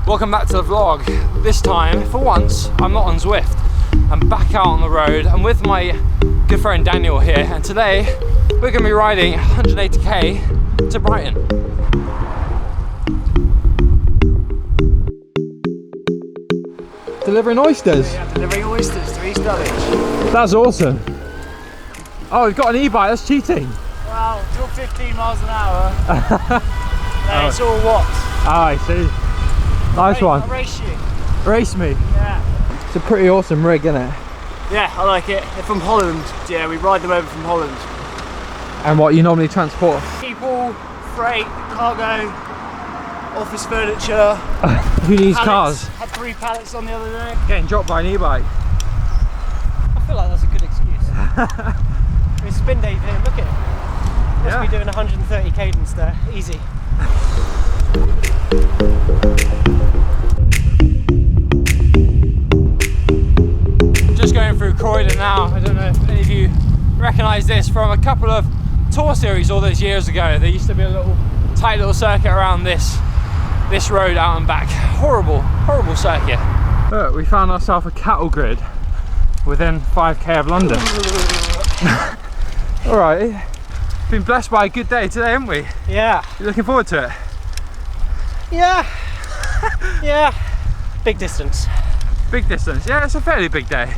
Welcome back to the vlog. This time, for once, I'm not on Zwift. I'm back out on the road. I'm with my good friend Daniel here, and today we're going to be riding 180k to Brighton. Delivering oysters? Yeah, delivering oysters to East Dulwich. That's awesome. Oh, we've got an e-bike, that's cheating. Well, till 15 miles an hour. No, it's all watts. Ah, I see. Nice one. I'll race you. Race me? Yeah. It's a pretty awesome rig, isn't it? Yeah, I like it. They're from Holland. Yeah, we ride them over from Holland. And what you normally transport? People, freight, cargo, office furniture. Who needs pallets. cars? Had 3 pallets on the other day. Getting dropped by an e-bike. I feel like that's a good excuse. It's spin day here, look at it. Must be doing 130 cadence there, easy. Just going through Croydon now. I don't know if any of you recognise this from a couple of tour series all those years ago. There used to be a little tight little circuit around this road out and back. Horrible circuit. Look, we found ourselves a cattle grid within 5k of London. Alright, been blessed by a good day today, haven't we? Yeah. You looking forward to it? Yeah. Yeah. Big distance. Big distance, yeah, it's a fairly big day.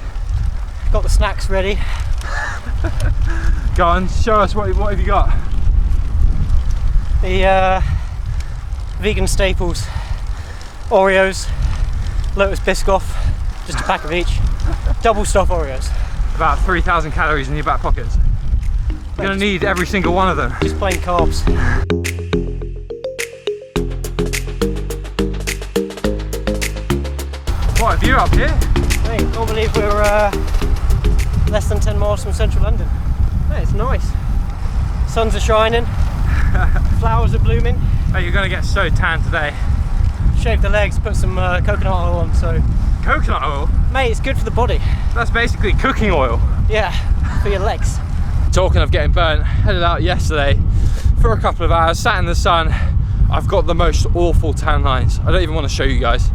Got the snacks ready. Go on, show us what have you got? The vegan staples, Oreos, Lotus Biscoff, just a pack of each. Double stuff Oreos. About 3,000 calories in your back pockets. You're gonna need every single one of them. Just plain carbs. What a view up here. I can't believe we're less than 10 miles from central London. Yeah, it's nice. Suns are shining, flowers are blooming. Oh, you're gonna get so tan today. Shave the legs, put some coconut oil on, so. Coconut oil? Mate, it's good for the body. That's basically cooking oil. Yeah, for your legs. Talking of getting burnt, headed out yesterday for a couple of hours, sat in the sun. I've got the most awful tan lines. I don't even want to show you guys.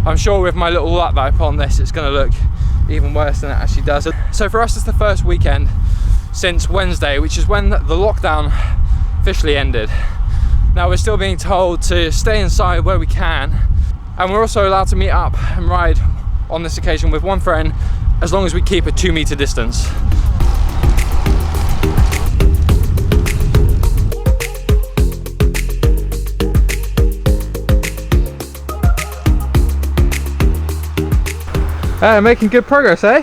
I'm sure with my little lap that I put on this, it's going to look even worse than it actually does. So for us, it's the first weekend since Wednesday, which is when the lockdown officially ended. Now we're still being told to stay inside where we can, and we're also allowed to meet up and ride on this occasion with one friend as long as we keep a 2-meter distance. Making good progress, eh?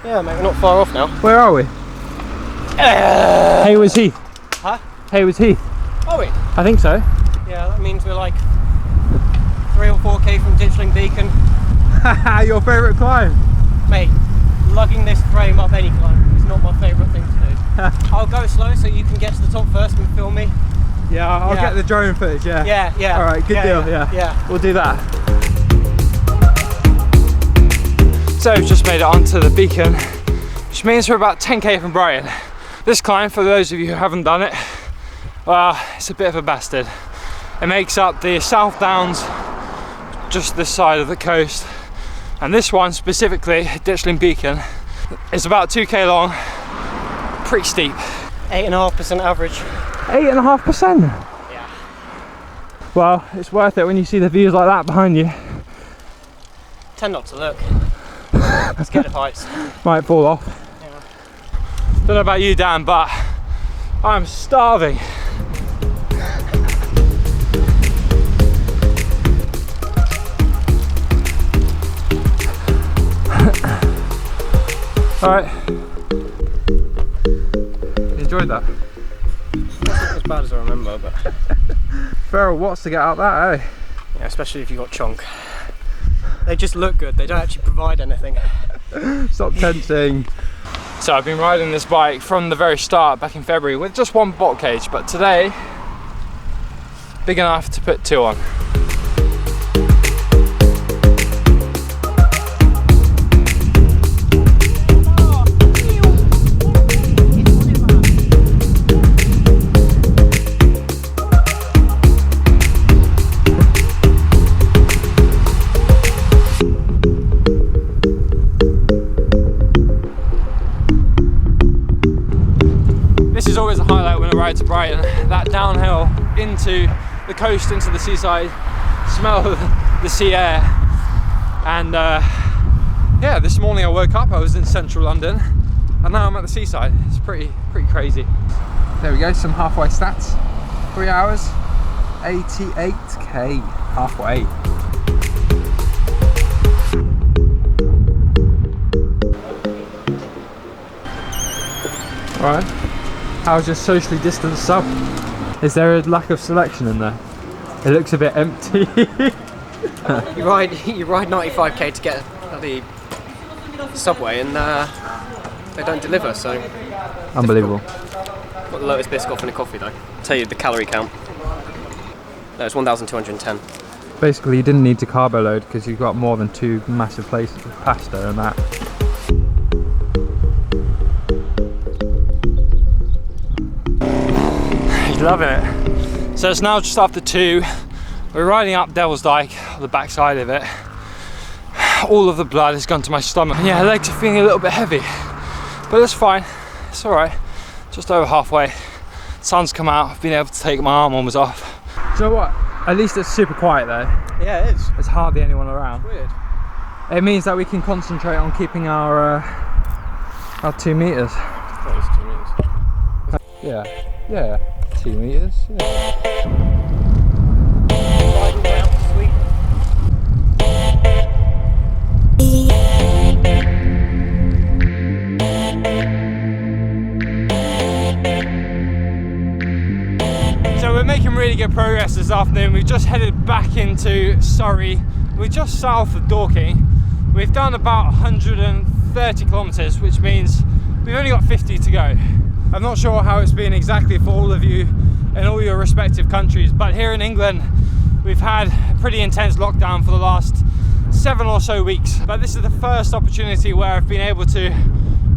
Yeah, mate, we're not far off now. Where are we? Haywards Heath. Huh? Haywards Heath. Are we? I think so. Yeah, that means we're like 3 or 4k from Ditchling Beacon. Haha, your favourite climb? Mate, lugging this frame up any climb is not my favourite thing to do. I'll go slow so you can get to the top first and film me. Yeah, I'll get the drone footage, yeah? Yeah. Alright, good deal, yeah. We'll do that. So we've just made it onto the beacon, which means we're about 10k from Brighton. This climb, for those of you who haven't done it, it's a bit of a bastard. It makes up the South Downs, just this side of the coast, and this one specifically, Ditchling Beacon, is about 2k long, pretty steep. 8.5% average. 8.5%? Yeah. Well, it's worth it when you see the views like that behind you. Tend not to look. Scared of heights. Might fall off. Yeah. Don't know about you, Dan, but I'm starving. Alright. You enjoyed that? Not as bad as I remember, but. Feral watts to get out that, eh? Yeah, especially if you got chonk. They just look good, they don't actually provide anything. Stop tensing. So I've been riding this bike from the very start back in February with just one bot cage, but today, big enough to put 2 on. Brighton, that downhill into the coast, into the seaside, smell the sea air. And yeah, this morning I woke up, I was in central London, and now I'm at the seaside. It's pretty crazy. There we go, some halfway stats. 3 hours, 88k halfway. Alright, how's your socially distanced sub? Is there a lack of selection in there? It looks a bit empty. you ride 95k to get the subway and they don't deliver, so Unbelievable. Got the Lotus biscuit off in a coffee though. I'll tell you the calorie count. No, it's 1,210. Basically you didn't need to carbo load because you've got more than 2 massive plates of pasta and that. He's loving it. So it's now just after 2. We're riding up Devil's Dyke, the backside of it. All of the blood has gone to my stomach. Yeah, legs are feeling a little bit heavy, but that's fine. It's all right. Just over halfway. Sun's come out. I've been able to take my arm warmers off. Do you know what? At least it's super quiet though. Yeah, it is. There's hardly anyone around. It's weird. It means that we can concentrate on keeping our 2 meters. That is 2 meters. Yeah, 2 meters. Yeah. So we're making really good progress this afternoon. We've just headed back into Surrey. We're just south of Dorking. We've done about 130 kilometers, which means we've only got 50 to go. I'm not sure how it's been exactly for all of you in all your respective countries, but here in England, we've had a pretty intense lockdown for the last 7 or so weeks. But this is the first opportunity where I've been able to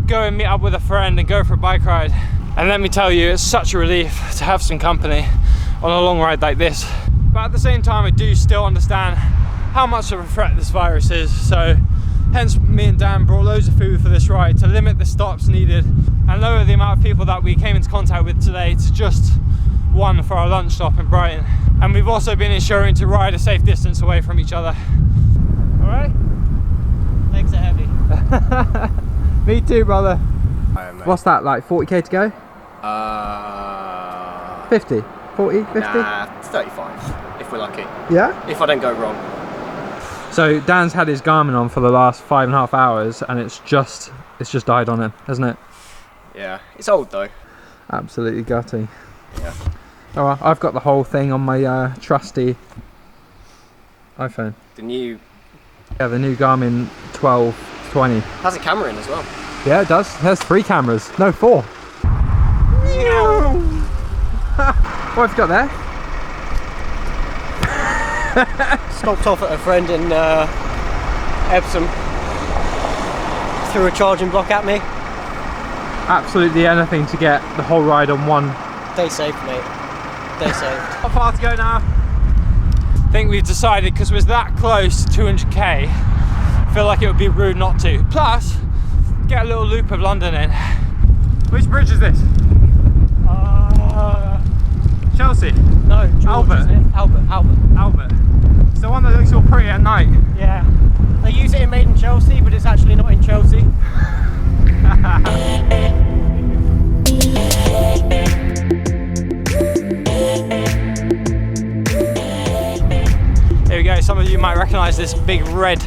go and meet up with a friend and go for a bike ride. And let me tell you, it's such a relief to have some company on a long ride like this. But at the same time, I do still understand how much of a threat this virus is. So hence me and Dan brought loads of food for this ride to limit the stops needed and lower the amount of people that we came into contact with today to just 1 for our lunch stop in Brighton. And we've also been ensuring to ride a safe distance away from each other. All right? Legs are heavy. Me too, brother. Mate. What's that, like 40k to go? 50? 40? 50? Nah, 35, if we're lucky. Yeah? If I don't go wrong. So Dan's had his Garmin on for the last 5.5 hours and it's just died on him, hasn't it? Yeah, it's old though. Absolutely gutty. Yeah. Oh well, I've got the whole thing on my trusty iPhone. The new... Yeah, the new Garmin 1220. Has a camera in as well. Yeah, it does. It has 3 cameras. No, 4. What have you got there? Stopped off at a friend in Epsom. Threw a charging block at me. Absolutely anything to get the whole ride on one. Day safe, mate. Day safe. How far to go now? I think we've decided, because we're that close to 200k, I feel like it would be rude not to. Plus, get a little loop of London in. Which bridge is this? Chelsea? No, George, Albert. isn't it? Albert. It's the one that looks all pretty at night. Yeah. They use it in Made in Chelsea, but it's actually not in Chelsea. Here we go. Some of you might recognise this big red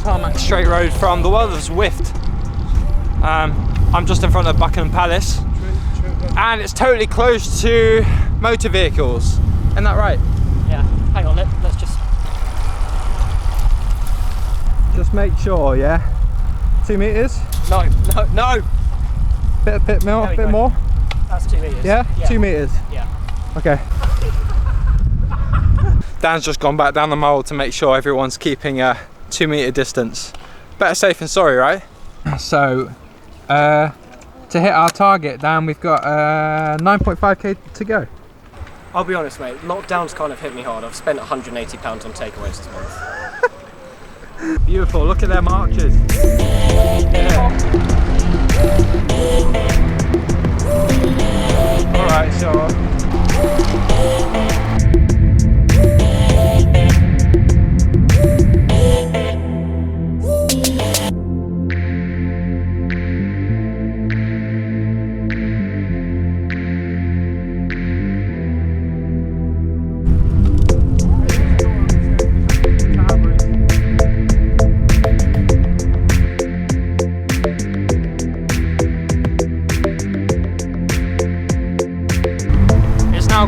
tarmac straight road from the world of Zwift. I'm just in front of Buckingham Palace, and it's totally closed to motor vehicles. Isn't that right? Yeah. Hang on, let's just make sure. Yeah. 2 meters. No. Bit more. That's 2 meters. Yeah? 2 meters. Yeah. Okay. Dan's just gone back down the mole to make sure everyone's keeping a 2 meter distance. Better safe than sorry, right? So, to hit our target, Dan, we've got 9.5k to go. I'll be honest, mate, lockdown's kind of hit me hard. I've spent £180 on takeaways this month. Beautiful, look at them arches. Yeah. All Alright, sure.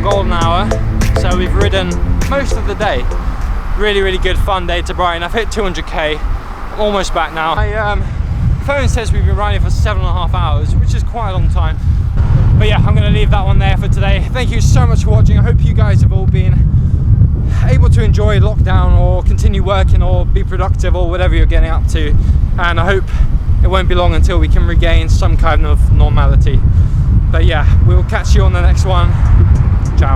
Golden hour, so we've ridden most of the day. Really good fun day to Brighton. I've hit 200k. I'm almost back now. My phone says we've been riding for 7.5 hours, which is quite a long time, but yeah, I'm gonna leave that one there for today. Thank you so much for watching. I hope you guys have all been able to enjoy lockdown or continue working or be productive or whatever you're getting up to, and I hope it won't be long until we can regain some kind of normality. But yeah, we'll catch you on the next one. Ciao.